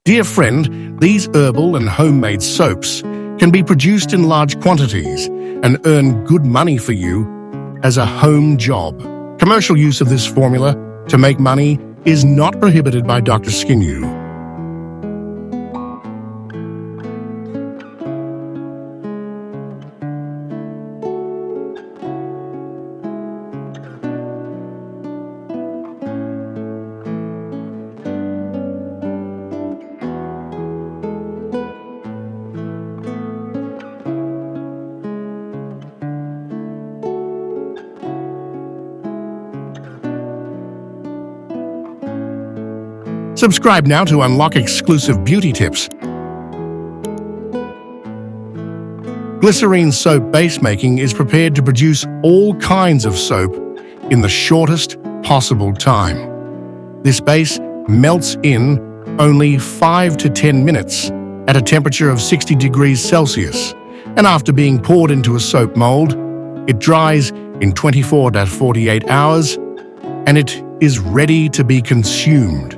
Dear friend, these herbal and homemade soaps can be produced in large quantities and earn good money for you as a home job. Commercial use of this formula to make money is not prohibited by Dr. Skinyou. Subscribe now to unlock exclusive beauty tips. Glycerine soap base making is prepared to produce all kinds of soap in the shortest possible time. This base melts in only 5 to 10 minutes at a temperature of 60 degrees Celsius, and after being poured into a soap mold, it dries in 24 to 48 hours, and it is ready to be consumed.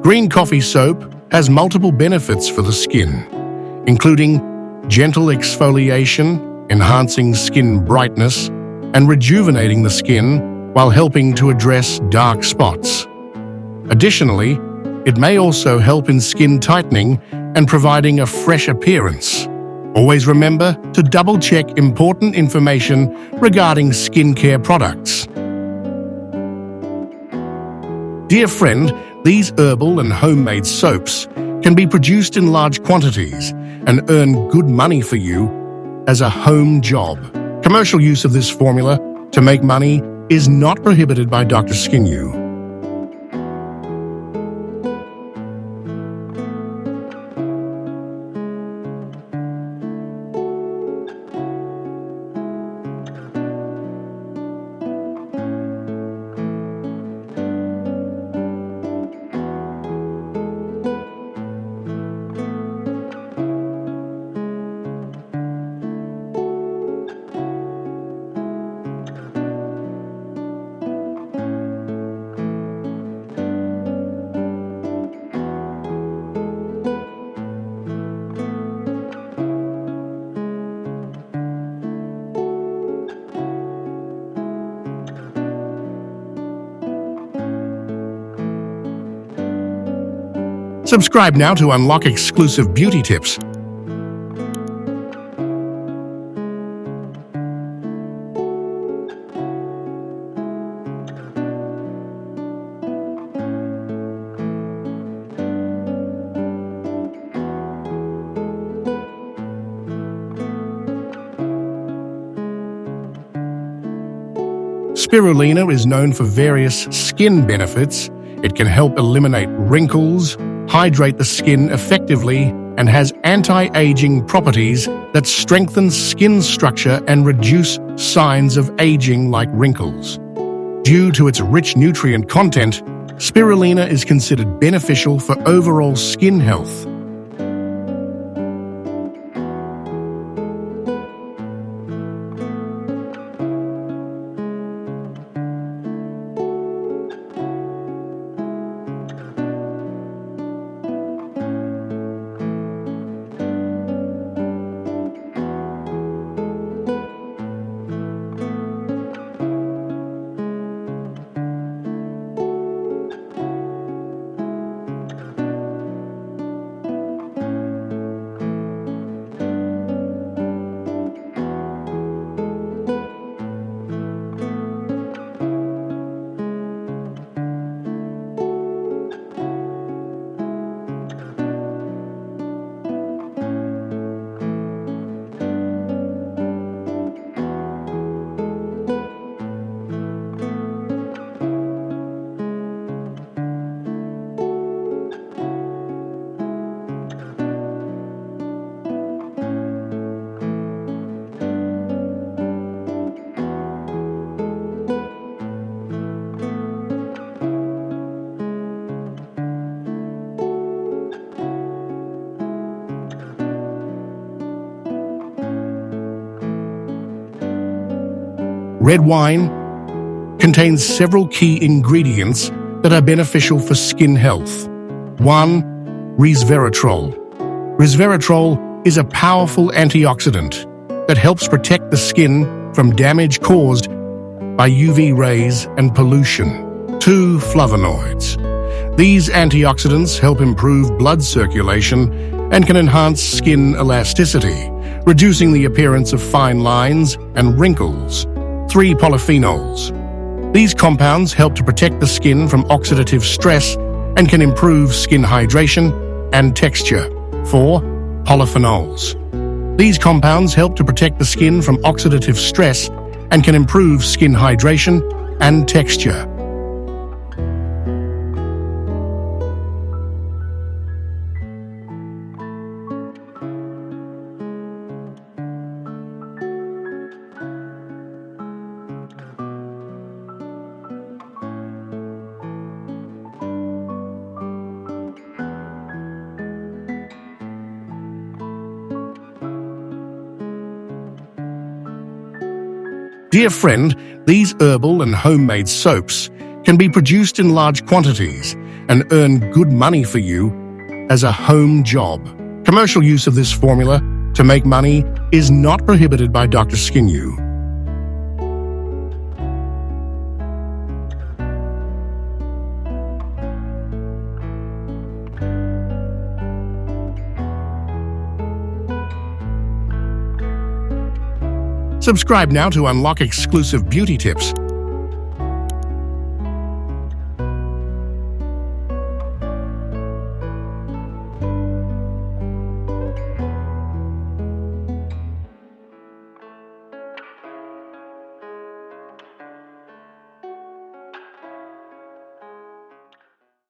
Green coffee soap has multiple benefits for the skin, including gentle exfoliation, enhancing skin brightness, and rejuvenating the skin while helping to address dark spots. Additionally, it may also help in skin tightening and providing a fresh appearance. Always remember to double-check important information regarding skincare products. Dear friend, these herbal and homemade soaps can be produced in large quantities and earn good money for you as a home job. Commercial use of this formula to make money is not prohibited by Dr. Skinyou. Subscribe now to unlock exclusive beauty tips. Spirulina is known for various skin benefits. It can help eliminate wrinkles, hydrate the skin effectively and has anti-aging properties that strengthen skin structure and reduce signs of aging like wrinkles. Due to its rich nutrient content, spirulina is considered beneficial for overall skin health. Red wine contains several key ingredients that are beneficial for skin health. 1. Resveratrol. Resveratrol is a powerful antioxidant that helps protect the skin from damage caused by UV rays and pollution. 2. Flavonoids. These antioxidants help improve blood circulation and can enhance skin elasticity, reducing the appearance of fine lines and wrinkles. 3. Polyphenols. These compounds help to protect the skin from oxidative stress and can improve skin hydration and texture. 4. Polyphenols. These compounds help to protect the skin from oxidative stress and can improve skin hydration and texture. Dear friend, these herbal and homemade soaps can be produced in large quantities and earn good money for you as a home job. Commercial use of this formula to make money is not prohibited by Dr. SkinYou. Subscribe now to unlock exclusive beauty tips